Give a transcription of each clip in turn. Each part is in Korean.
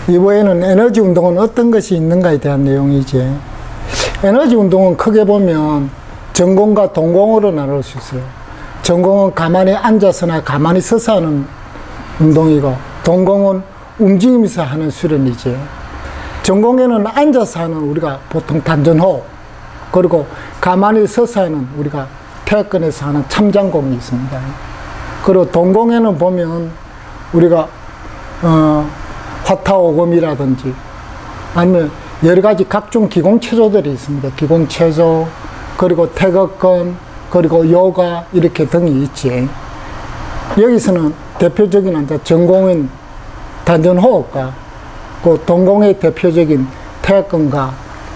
이번에는 에너지 운동은 어떤 것이 있는가에 대한 내용이지. 에너지 운동은 크게 보면 전공과 동공으로 나눌 수 있어요. 전공은 가만히 앉아서나 가만히 서서 하는 운동이고, 동공은 움직이면서 하는 수련이지. 전공에는 앉아서 하는 우리가 보통 단전호흡, 그리고 가만히 서서 하는 우리가 태권에서 하는 참장공이 있습니다. 그리고 동공에는 보면 우리가 화타오검이라든지 아니면 여러 가지 각종 기공체조들이 있습니다. 기공체조, 그리고 태극권, 그리고 요가 이렇게 등이 있지. 여기서는 대표적인 전공인 단전호흡과 그 동공의 대표적인 태극권과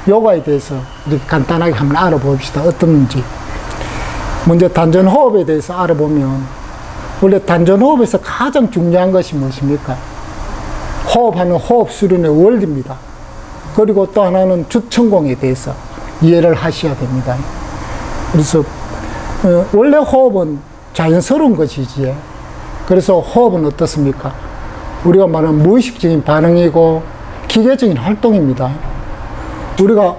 요가에 대해서 이렇게 간단하게 한번 알아봅시다. 어떤지. 먼저 단전호흡에 대해서 알아보면, 원래 단전호흡에서 가장 중요한 것이 무엇입니까? 호흡하는 호흡 수련의 원리입니다. 그리고 또 하나는 주천공에 대해서 이해를 하셔야 됩니다. 그래서 원래 호흡은 자연스러운 것이지. 그래서 호흡은 어떻습니까? 우리가 말하는 무의식적인 반응이고 기계적인 활동입니다. 우리가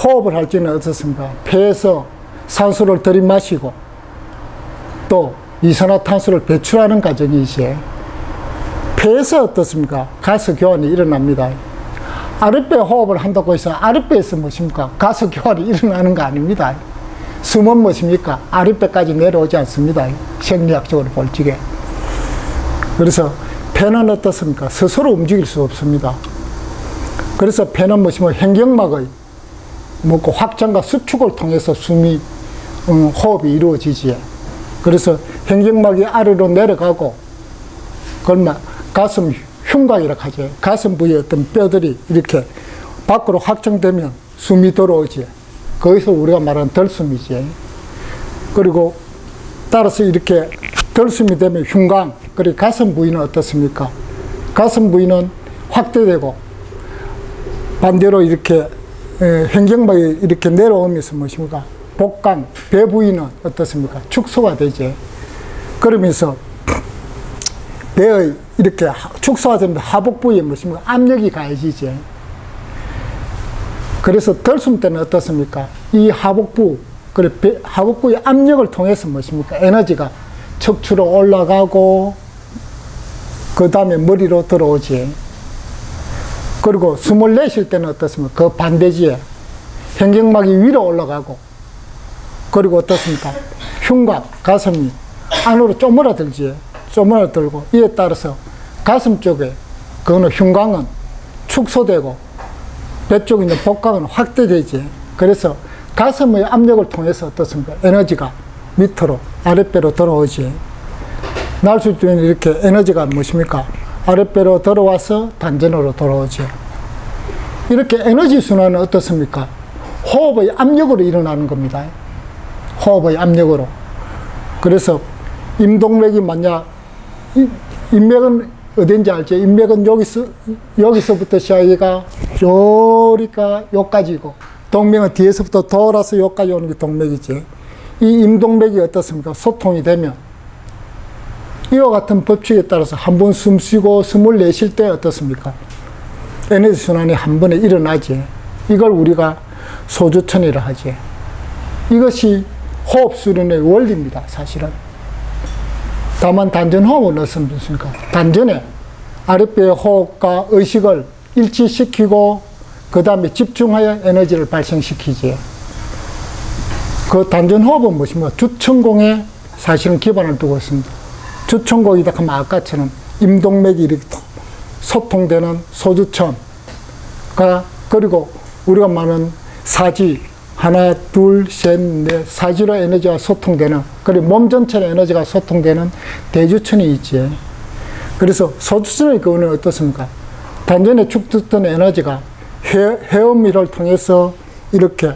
호흡을 할 때는 어떻습니까? 폐에서 산소를 들이마시고 또 이산화탄소를 배출하는 과정이지. 폐에서 어떻습니까? 가스 교환이 일어납니다. 아랫배 호흡을 한다고 해서 아랫배에서 무엇입니까? 가스 교환이 일어나는 거 아닙니다. 숨은 무엇입니까? 아랫배까지 내려오지 않습니다. 생리학적으로 볼 적에. 그래서 폐는 어떻습니까? 스스로 움직일 수 없습니다. 그래서 폐는 무엇이면 횡격막의 확장과 수축을 통해서 숨이 호흡이 이루어지지. 그래서 횡격막이 아래로 내려가고, 그걸 가슴 흉곽이라고 하죠. 가슴 부위에 어떤 뼈들이 이렇게 밖으로 확장되면 숨이 들어오지. 거기서 우리가 말하는 덜숨이지. 그리고 따라서 이렇게 덜숨이 되면 흉곽, 그리고 가슴 부위는 어떻습니까? 가슴 부위는 확대되고, 반대로 이렇게 횡격막이 이렇게 내려오면서 무엇입니까? 복강, 배 부위는 어떻습니까? 축소가 되지. 그러면서 배의 이렇게 축소가 되면 하복 부위에 무엇입니까? 압력이 가해지지. 그래서 덜숨 때는 어떻습니까? 이 하복부, 하복부의 압력을 통해서 무엇입니까? 에너지가 척추로 올라가고, 그 다음에 머리로 들어오지. 그리고 숨을 내쉴 때는 어떻습니까? 그 반대지에 횡격막이 위로 올라가고, 그리고 어떻습니까? 흉곽, 가슴이 안으로 쪼물어들지. 쪼물어들고, 이에 따라서 가슴 쪽에 그거는 흉곽은 축소되고, 배 쪽에 있는 복강은 확대되지. 그래서 가슴의 압력을 통해서 어떻습니까? 에너지가 밑으로, 아랫배로 들어오지. 날 수 있는 이렇게 에너지가 무엇입니까? 아랫배로 들어와서 단전으로 들어오지. 이렇게 에너지 순환은 어떻습니까? 호흡의 압력으로 일어나는 겁니다. 호흡의 압력으로. 그래서 임동맥이 만약, 인맥은 어딘지 알죠? 인맥은 여기서부터 시작해가 요리가 요까지고, 동맥은 뒤에서부터 돌아서 요까지 오는 게 동맥이지. 이 임동맥이 어떻습니까? 소통이 되면 이와 같은 법칙에 따라서 한 번 숨 쉬고 숨을 내쉴 때 어떻습니까? 에너지 순환이 한 번에 일어나지. 이걸 우리가 소주천이라 하지. 이것이 호흡 수련의 원리입니다, 사실은. 다만 단전호흡은 어떻습니까? 단전에 아랫배의 호흡과 의식을 일치시키고 그 다음에 집중하여 에너지를 발생시키지. 그 단전호흡은 무엇입니까? 주천공에 사실은 기반을 두고 있습니다. 주천공이다 하면 아까처럼 임동맥이 이렇게 소통되는 소주천가, 그리고 우리가 말하는 사지, 하나, 둘, 셋, 넷, 사지로 에너지가 소통되는, 그리고 몸 전체로 에너지가 소통되는 대주천이 있지. 그래서 소주천의 경우는 어떻습니까? 단전에 축적된 에너지가 회음미를 통해서 이렇게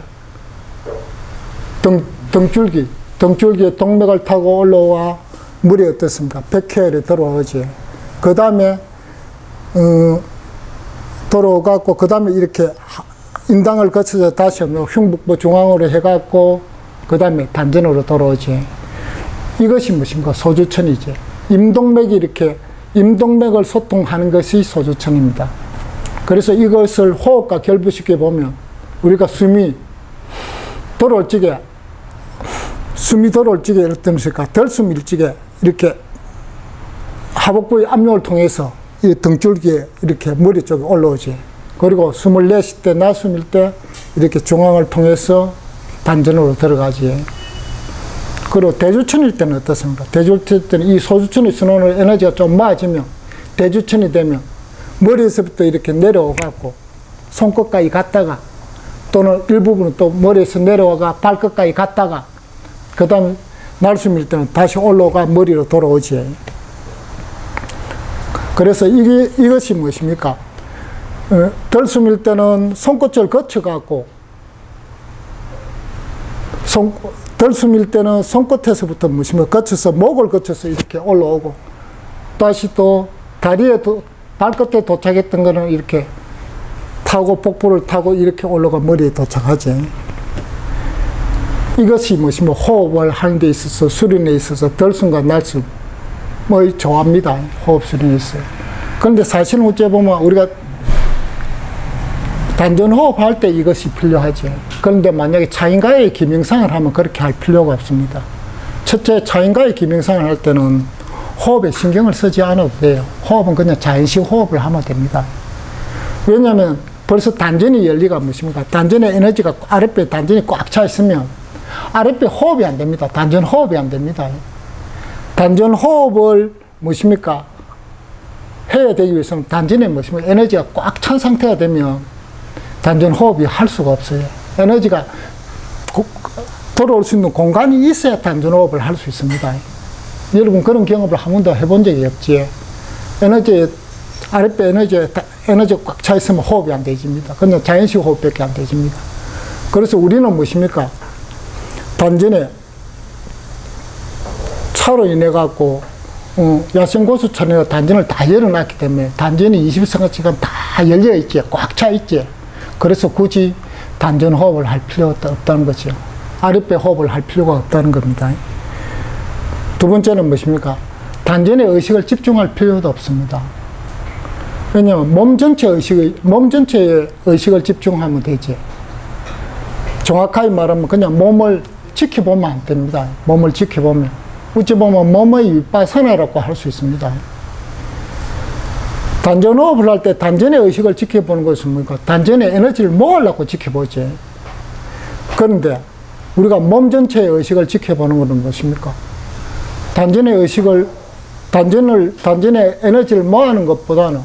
등줄기에 동맥을 타고 올라와 물이 어떻습니까? 백회열에 들어오지. 그 다음에 들어오갖고 그 다음에 이렇게 인당을 거쳐서 다시 흉북부 중앙으로 해갖고 그 다음에 단전으로 들어오지. 이것이 무엇입니까? 소주천이지. 임동맥이 이렇게 임동맥을 소통하는 것이 소주천입니다. 그래서 이것을 호흡과 결부시켜 보면 우리가 숨이 돌아올 적에 어떻습니까? 덜숨 일찍에 이렇게 하복부의 압력을 통해서 이 등줄기에 이렇게 머리 쪽에 올라오지. 그리고 숨을 내쉴 때, 낮숨일 때 이렇게 중앙을 통해서 단전으로 들어가지. 그리고 대주천일 때는 어떻습니까? 대주천일 때는 이 소주천의 순환으로 에너지가 좀 모아지면 대주천이 되면 머리에서부터 이렇게 내려오갖고 손끝까지 갔다가 또는 일부분은 또 머리에서 내려와가 발끝까지 갔다가 그 다음에 날숨일 때는 다시 올라가 머리로 돌아오지. 그래서 이것이 무엇입니까? 덜숨일 때는 손끝을 거쳐갖고 덜숨일 때는 손끝에서부터 무엇입니까? 거쳐서 목을 거쳐서 이렇게 올라오고 다시 또 다리에 발끝에 도착했던 거는 이렇게 타고 복부를 타고 이렇게 올라가 머리에 도착하지. 이것이 무엇이면 호흡을 하는 데 있어서 수련에 있어서 덜숨과 날숨 좋아합니다. 호흡 수련에 있어요. 그런데 사실은 어째 보면 우리가 단전 호흡할 때 이것이 필요하죠. 그런데 만약에 차인가의 기명상을 하면 그렇게 할 필요가 없습니다. 첫째, 차인가의 기명상을 할 때는 호흡에 신경을 쓰지 않아도 돼요. 호흡은 그냥 자연식 호흡을 하면 됩니다. 왜냐하면 벌써 단전이 열리가 무엇입니까? 단전의 에너지가 아랫배 단전이 꽉 차 있으면 아랫배 호흡이 안 됩니다. 단전 호흡이 안 됩니다. 단전 호흡을 무엇입니까? 해야 되기 위해서는 단전에 무엇입니까? 에너지가 꽉 찬 상태가 되면 단전 호흡이 할 수가 없어요. 에너지가 돌아올 수 있는 공간이 있어야 단전 호흡을 할 수 있습니다. 여러분 그런 경험을 한 번도 해본 적이 없지. 아랫배 에너지가 꽉 차 있으면 호흡이 안 되집니다. 그냥 자연식 호흡밖에 안 되집니다. 그래서 우리는 무엇입니까? 단전에 차로 인해 갖고 야생고수처럼 단전을 다 열어놨기 때문에 단전이 24시간 다 열려 있지, 꽉 차 있지. 그래서 굳이 단전 호흡을 할 필요가 없다는 거죠. 아랫배 호흡을 할 필요가 없다는 겁니다. 두 번째는 무엇입니까? 단전에 의식을 집중할 필요도 없습니다. 왜냐하면 몸 전체에 의식을 집중하면 되지. 정확하게 말하면 그냥 몸을 지켜보면 안 됩니다. 몸을 지켜보면. 어찌 보면 몸의 윗바사나라고 할 수 있습니다. 단전 호흡을 할 때 단전의 의식을 지켜보는 것은 뭡니까? 단전의 에너지를 모으려고 지켜보지. 그런데 우리가 몸 전체의 의식을 지켜보는 것은 무엇입니까? 단전의 에너지를 모아하는 것보다는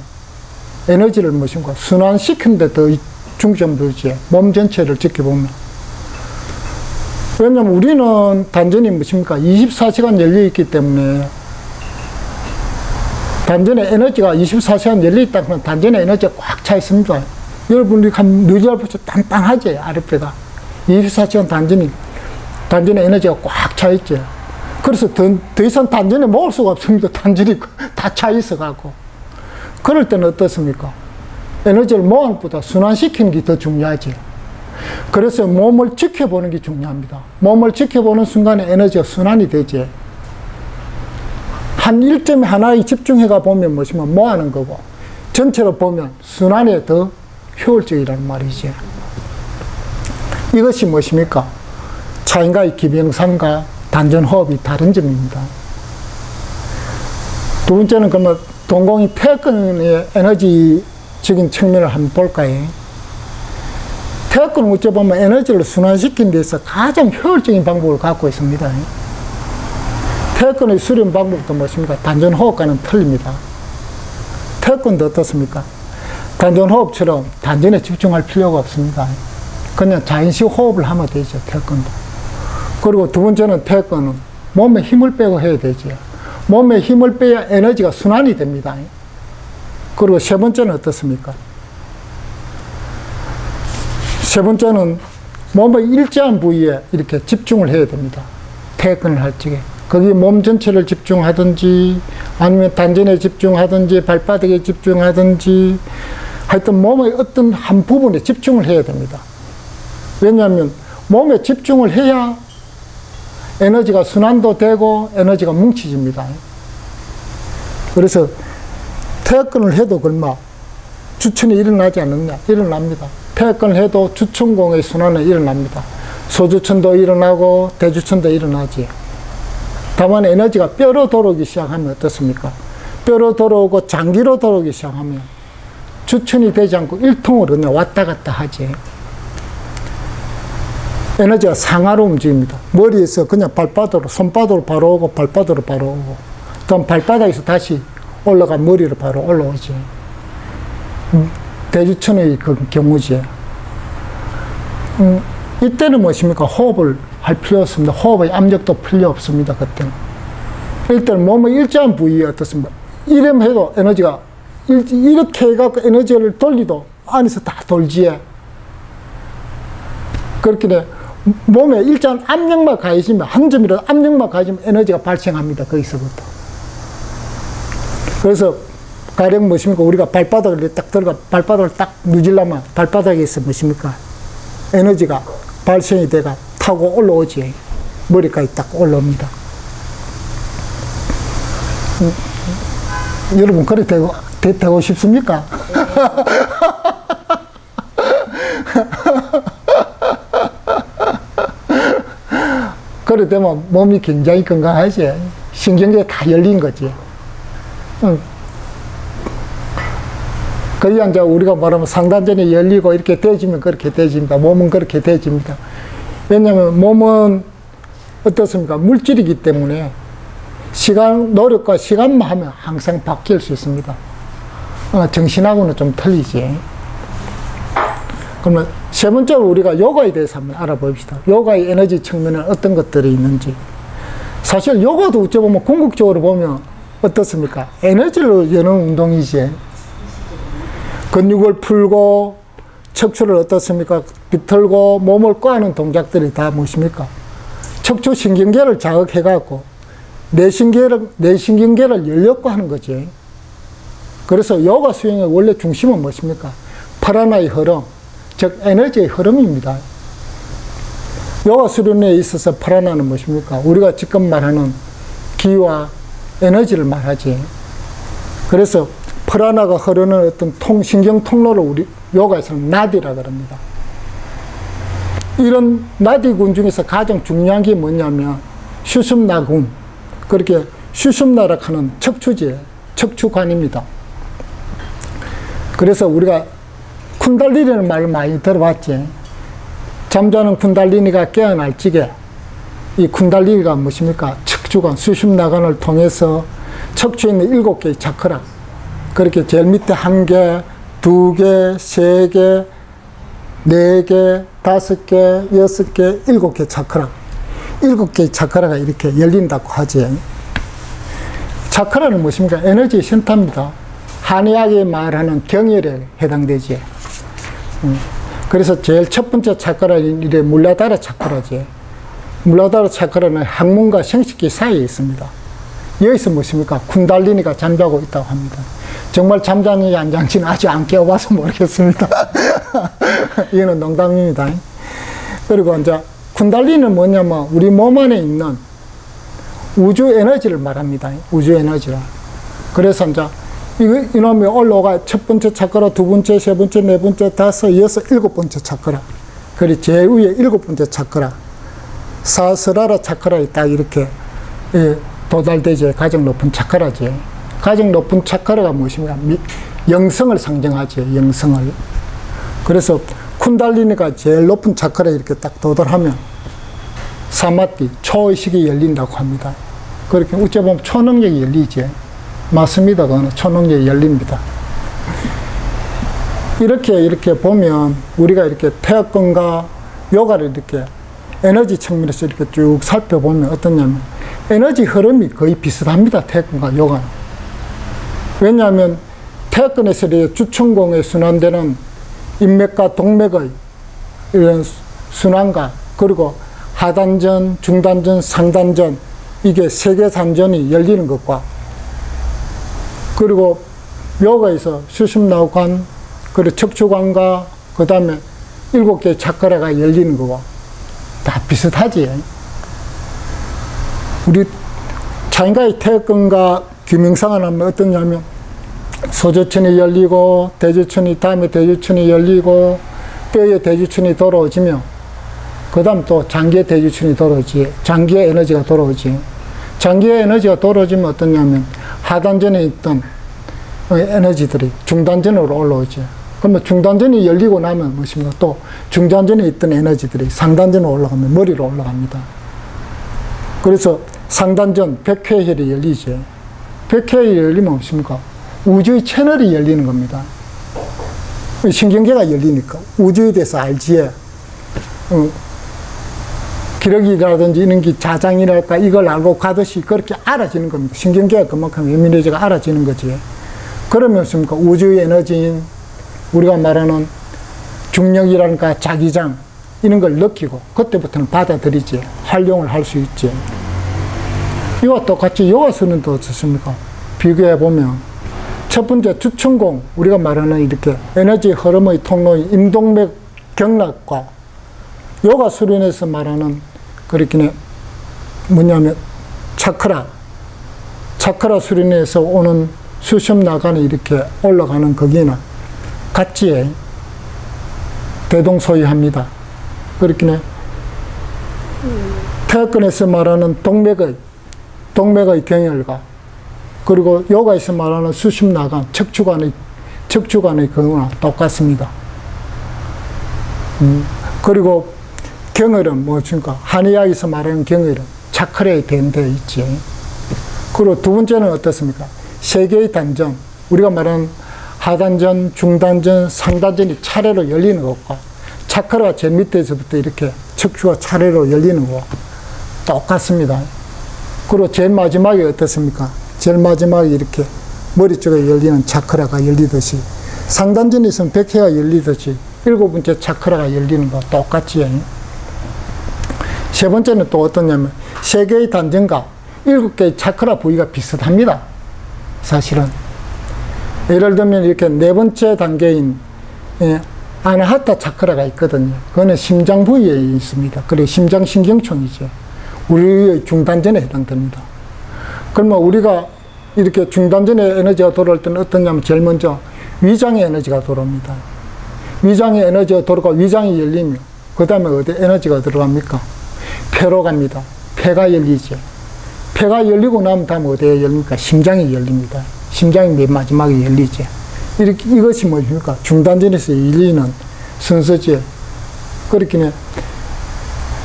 에너지를 무엇인가? 순환시키는 데 더 중점을 두지. 몸 전체를 지켜보면. 왜냐하면 우리는 단전이 무엇입니까? 24시간 열려있기 때문에 단전의 에너지가 24시간 열려있다 그러면 단전의 에너지가 꽉 차 있습니다. 여러분들이 뇌지알 보셔 단단하지, 아랫배가. 24시간 단전의 에너지가 꽉 차 있지. 그래서 더 이상 단전에 모을 수가 없습니다. 단전이 다 차 있어갖고. 그럴 때는 어떻습니까? 에너지를 모으는 것보다 순환시키는 게 더 중요하지. 그래서 몸을 지켜보는 게 중요합니다. 몸을 지켜보는 순간에 에너지가 순환이 되지. 한 일점에 하나에 집중해가 보면 무엇이면 모아는 거고, 전체로 보면 순환에 더 효율적이라는 말이지. 이것이 무엇입니까? 차인가의 기명상과 단전 호흡이 다른 점입니다. 두 번째는 그러면 동공이 태극근의 에너지적인 측면을 한번 볼까요? 태극근은 어찌 보면 에너지를 순환시키는 데 있어서 가장 효율적인 방법을 갖고 있습니다. 태극근의 수련 방법도 무엇입니까? 단전 호흡과는 틀립니다. 태극근도 어떻습니까? 단전 호흡처럼 단전에 집중할 필요가 없습니다. 그냥 자연식 호흡을 하면 되죠, 태극근도. 그리고 두 번째는 태극근은 몸에 힘을 빼고 해야 되죠. 몸에 힘을 빼야 에너지가 순환이 됩니다. 그리고 세 번째는 어떻습니까? 세 번째는 몸의 일정한 부위에 이렇게 집중을 해야 됩니다. 태극근을 할 적에. 거기 몸 전체를 집중하든지 아니면 단전에 집중하든지 발바닥에 집중하든지 하여튼 몸의 어떤 한 부분에 집중을 해야 됩니다. 왜냐하면 몸에 집중을 해야 에너지가 순환도 되고 에너지가 뭉치집니다. 그래서 태극근을 해도 그마 주천이 일어나지 않느냐? 일어납니다. 태극근을 해도 주천공의 순환은 일어납니다. 소주천도 일어나고 대주천도 일어나지. 다만 에너지가 뼈로 들어오기 시작하면 어떻습니까? 뼈로 들어오고 장기로 들어오기 시작하면 주천이 되지 않고 일통으로 그냥 왔다 갔다 하지. 에너지가 상하로 움직입니다. 머리에서 그냥 발바닥으로, 손바닥으로 바로 오고 발바닥으로 바로 오고, 다음 발바닥에서 다시 올라가 머리로 바로 올라오지. 대주천의 그 경우지. 이때는 무엇입니까? 호흡을 할 필요 없습니다. 호흡의 압력도 필요 없습니다. 그때는. 일단 몸의 일정한 부위에 어떻습니까? 이름 해도 에너지가 이렇게 해갖고 에너지를 돌리도 안에서 다 돌지. 그렇게 돼. 몸에 일정한 압력만 가해지면, 한 점이라도 압력만 가해지면 에너지가 발생합니다. 거기서부터. 그래서 가령 무엇입니까? 우리가 발바닥을 딱 들어가, 발바닥을 딱 누질라면 발바닥에서 무엇입니까? 에너지가 발생이 돼가 타고 올라오지. 머리까지 딱 올라옵니다. 여러분, 그래 되고 싶습니까? 그래 되면 몸이 굉장히 건강하지. 신경계가 다 열린 거지. 그래야 이제 우리가 말하면 상단전이 열리고 이렇게 되지면 그렇게 되집니다. 몸은 그렇게 되집니다. 왜냐하면 몸은 어떻습니까? 물질이기 때문에 노력과 시간만 하면 항상 바뀔 수 있습니다. 정신하고는 좀 틀리지. 그러면 세 번째로 우리가 요가에 대해서 한번 알아봅시다. 요가의 에너지 측면에 어떤 것들이 있는지. 사실 요가도 어찌 보면 궁극적으로 보면 어떻습니까? 에너지를 여는 운동이지. 근육을 풀고 척추를 어떻습니까? 비틀고 몸을 꽈는 동작들이 다 무엇입니까? 척추 신경계를 자극해갖고 뇌신경계를 열렸고 하는 거지. 그래서 요가 수행의 원래 중심은 무엇입니까? 프라나의 흐름, 즉 에너지의 흐름입니다. 요가 수련에 있어서 프라나는 무엇입니까? 우리가 지금 말하는 기와 에너지를 말하지. 그래서 프라나가 흐르는 어떤 신경 통로를 우리 요가에서는 나디라고 합니다. 이런 나디군 중에서 가장 중요한 게 뭐냐면 수십나군, 그렇게 수십나라 하는 척추지, 척추관입니다. 그래서 우리가 쿤달리니라는 말을 많이 들어봤지. 잠자는 쿤달리니가 깨어날 적에 이 쿤달리니가 무엇입니까? 척추관, 수십나관을 통해서 척추에 있는 7개의 차크라, 그렇게 제일 밑에 1개, 2개, 3개, 4개, 5개, 6개, 7개 차크라. 7개의 차크라가 이렇게 열린다고 하지. 차크라는 무엇입니까? 에너지 센터입니다. 한의학에 말하는 경혈에 해당되지. 그래서 제일 첫 번째 차크라는 이래 물라다라 차크라지. 물라다라 차크라는 항문과 생식기 사이에 있습니다. 여기서 무엇입니까? 쿤달리니가 잠자고 있다고 합니다. 정말 잠자는지 안 잠지는 아직 안 깨워봐서 모르겠습니다. 이거는 농담입니다. 그리고 이제 쿤달리는 뭐냐면 우리 몸 안에 있는 우주 에너지를 말합니다. 우주 에너지라. 그래서 이제 이놈이 올라가 첫 번째 차크라, 두 번째, 세 번째, 네 번째, 다섯, 여섯, 7번째 차크라. 그리고 제일 위에 7번째 차크라. 사스라라 차크라에 딱 이렇게 도달되지. 가장 높은 차크라지. 가장 높은 차크라가 무엇입니까? 영성을 상징하지. 영성을. 그래서 쿤달리니가 제일 높은 차크라에 이렇게 딱 도달하면 사마티, 초의식이 열린다고 합니다. 그렇게 어찌 보면 초능력이 열리지. 맞습니다. 그거는 초능력이 열립니다. 이렇게 보면 우리가 이렇게 태극근과 요가를 이렇게 에너지 측면에서 이렇게 쭉 살펴보면 어떠냐면 에너지 흐름이 거의 비슷합니다. 태극근과 요가는. 왜냐하면 태극근에서 주천공에 순환되는 인맥과 동맥의 이런 순환과 그리고 하단전, 중단전, 상단전, 이게 세계단전이 열리는 것과 그리고 요가에서 수십나관, 그리고 척추관과 그 다음에 7개의 차크라가 열리는 거와 다 비슷하지. 우리 차인가의 태극근과 규명상을 하면 어떠냐면 소주천이 열리고 대주천이 다음에 대주천이 열리고 뼈의 대주천이 돌아오지며 그 다음 또 장기의 대주천이 돌아오지. 장기의 에너지가 돌아오지. 장기의 에너지가 돌아오지면 어떠냐면 하단전에 있던 에너지들이 중단전으로 올라오지. 그러면 중단전이 열리고 나면 무엇입니까? 또 중단전에 있던 에너지들이 상단전으로 올라가면 머리로 올라갑니다. 그래서 상단전 백회혈이 열리지. 백회혈이 열리면 무엇입니까? 우주의 채널이 열리는 겁니다. 신경계가 열리니까 우주에 대해서 알지에 기러기라든지 이런 게 자장이랄까 이걸 알고 가듯이 그렇게 알아지는 겁니다. 신경계가 그만큼 예민해져가 알아지는 거지. 그러면 무엇입니까? 우주의 에너지인 우리가 말하는 중력이라든가 자기장 이런 걸 느끼고 그때부터는 받아들이지. 활용을 할 수 있지. 이와 똑같이 요가수는도 어떻습니까? 비교해보면 첫 번째 주천공, 우리가 말하는 이렇게 에너지 흐름의 통로인 임동맥 경락과 요가 수련에서 말하는 그렇게 뭐냐면 차크라 수련에서 오는 수십 나간에 이렇게 올라가는 거기는 같이 대동소이합니다. 그렇게 태극근에서 말하는 동맥의 경혈과 그리고 요가에서 말하는 수십 나간 척추관의 경우와 똑같습니다. 그리고 경혈은 무엇입니까? 한의학에서 말하는 경혈은 차크라에 대응되어 있지. 그리고 두 번째는 어떻습니까? 세 개의 단전, 우리가 말하는 하단전, 중단전, 상단전이 차례로 열리는 것과 차크라가 제일 밑에서부터 이렇게 척추가 차례로 열리는 것과 똑같습니다. 그리고 제일 마지막에 어떻습니까? 제일 마지막에 이렇게 머리 쪽에 열리는 차크라가 열리듯이 상단전에 있으면 백회가 열리듯이 일곱 번째 차크라가 열리는 거 똑같지. 세 번째는 또 어떠냐면 세 개의 단전과 일곱 개의 차크라 부위가 비슷합니다. 사실은 예를 들면 이렇게 네 번째 단계인 아나하타 차크라가 있거든요. 그거는 심장 부위에 있습니다. 그래 심장신경총이죠. 우리의 중단전에 해당됩니다. 그러면 우리가 이렇게 중단전에 에너지가 돌아올 때는 어떠냐면 제일 먼저 위장의 에너지가 돌아옵니다. 위장의 에너지가 돌아가 위장이 열리면 그 다음에 어디 에너지가 들어갑니까? 폐로 갑니다. 폐가 열리죠. 폐가 열리고 나면 다음 어디에 열립니까? 심장이 열립니다. 심장이 맨 마지막에 열리죠. 이것이 뭐입니까? 중단전에서 열리는 순서지. 그렇게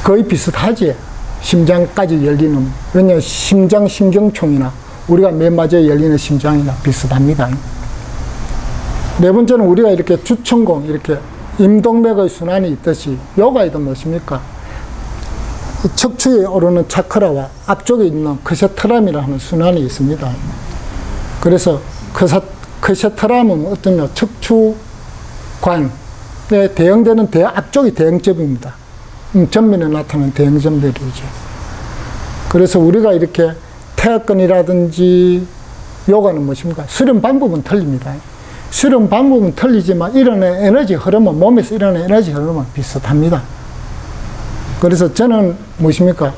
거의 비슷하지. 심장까지 열리는, 왜냐하면 심장신경총이나 우리가 맨 마지막에 열리는 심장이나 비슷합니다. 네 번째는 우리가 이렇게 주천공, 이렇게 임동맥의 순환이 있듯이 요가에도 무엇입니까? 척추에 오르는 차크라와 앞쪽에 있는 크세트람이라는 하는 순환이 있습니다. 그래서 크세트람은 어떠냐, 척추관에 대응되는 앞쪽이 대응점입니다. 전면에 나타나는 대응점들이죠. 그래서 우리가 이렇게 태극근이라든지 요가는 무엇입니까? 수련 방법은 틀립니다. 수련 방법은 틀리지만 일어나는 에너지 흐름은, 몸에서 일어나는 에너지 흐름은 비슷합니다. 그래서 저는 무엇입니까?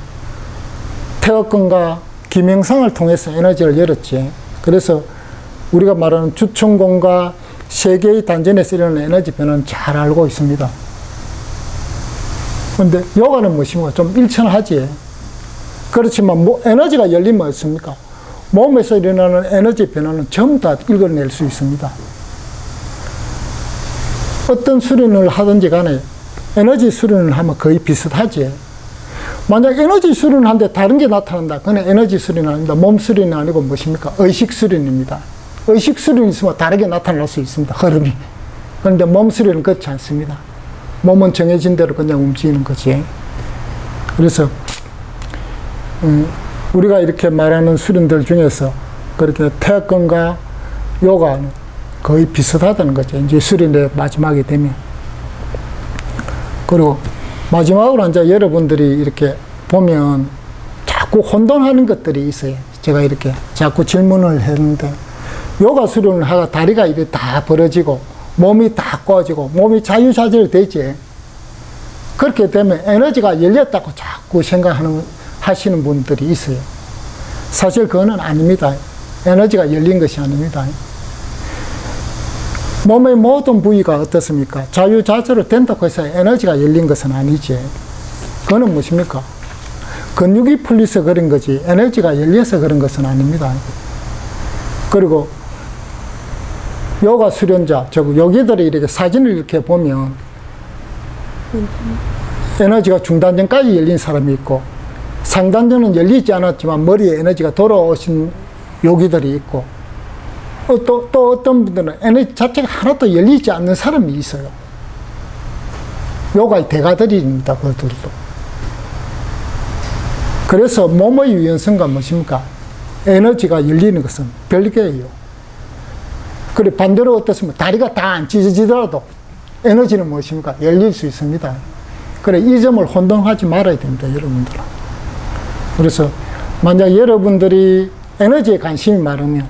태극근과 김영상을 통해서 에너지를 열었지. 그래서 우리가 말하는 주천공과 세 개의 단전에서 일어나는 에너지 변화는 잘 알고 있습니다. 그런데 요가는 무엇입니까? 좀 일천하지. 그렇지만 에너지가 열리면 어떻습니까? 몸에서 일어나는 에너지 변화는 전부 다 읽어낼 수 있습니다. 어떤 수련을 하든지 간에 에너지 수련을 하면 거의 비슷하지. 만약 에너지 수련을 하는데 다른 게 나타난다. 그건 에너지 수련이 아닙니다. 몸 수련이 아니고 무엇입니까? 의식 수련입니다. 의식 수련이 있으면 다르게 나타날 수 있습니다. 흐름이. 그런데 몸 수련은 그렇지 않습니다. 몸은 정해진 대로 그냥 움직이는 거지. 그래서 우리가 이렇게 말하는 수련들 중에서 그렇게 태극근과 요가는 거의 비슷하다는 거죠. 이제 수련의 마지막에 되면. 그리고 마지막으로 이제 여러분들이 이렇게 보면 자꾸 혼돈하는 것들이 있어요. 제가 이렇게 자꾸 질문을 했는데 요가 수련을 하다가 다리가 이렇게 다 벌어지고 몸이 다 꼬아지고 몸이 자유자재로 되지. 그렇게 되면 에너지가 열렸다고 자꾸 하시는 분들이 있어요. 사실 그거는 아닙니다. 에너지가 열린 것이 아닙니다. 몸의 모든 부위가 어떻습니까? 자유자재로 된다고 해서 에너지가 열린 것은 아니지. 그거는 무엇입니까? 근육이 풀려서 그런 거지 에너지가 열려서 그런 것은 아닙니다. 그리고 요가 수련자, 즉 요기들이 이렇게 사진을 이렇게 보면 에너지가 중단전까지 열린 사람이 있고 상단전은 열리지 않았지만 머리에 에너지가 돌아오신 요기들이 있고 또 어떤 분들은 에너지 자체가 하나도 열리지 않는 사람이 있어요. 요가의 대가들입니다. 그들도. 그래서 몸의 유연성과 무엇입니까? 에너지가 열리는 것은 별개예요. 그래 반대로 어떻습니까? 다리가 다 안 찢어지더라도 에너지는 무엇입니까? 열릴 수 있습니다. 그래 이 점을 혼동하지 말아야 됩니다. 여러분들은. 그래서 만약 여러분들이 에너지에 관심이 많으면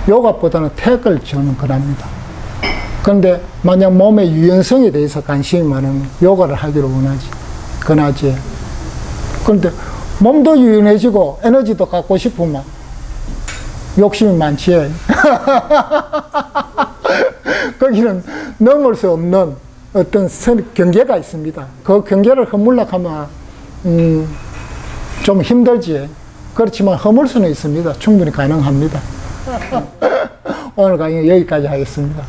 요가보다는 택을 저는 권합니다. 그런데 만약 몸의 유연성에 대해서 관심이 많으면 요가를 하기를 권하지. 그런데 몸도 유연해지고 에너지도 갖고 싶으면 욕심이 많지. 거기는 넘을 수 없는 어떤 경계가 있습니다. 그 경계를 허물려고 하면 좀 힘들지. 그렇지만 허물 수는 있습니다. 충분히 가능합니다. 오늘 강의 여기까지 하겠습니다.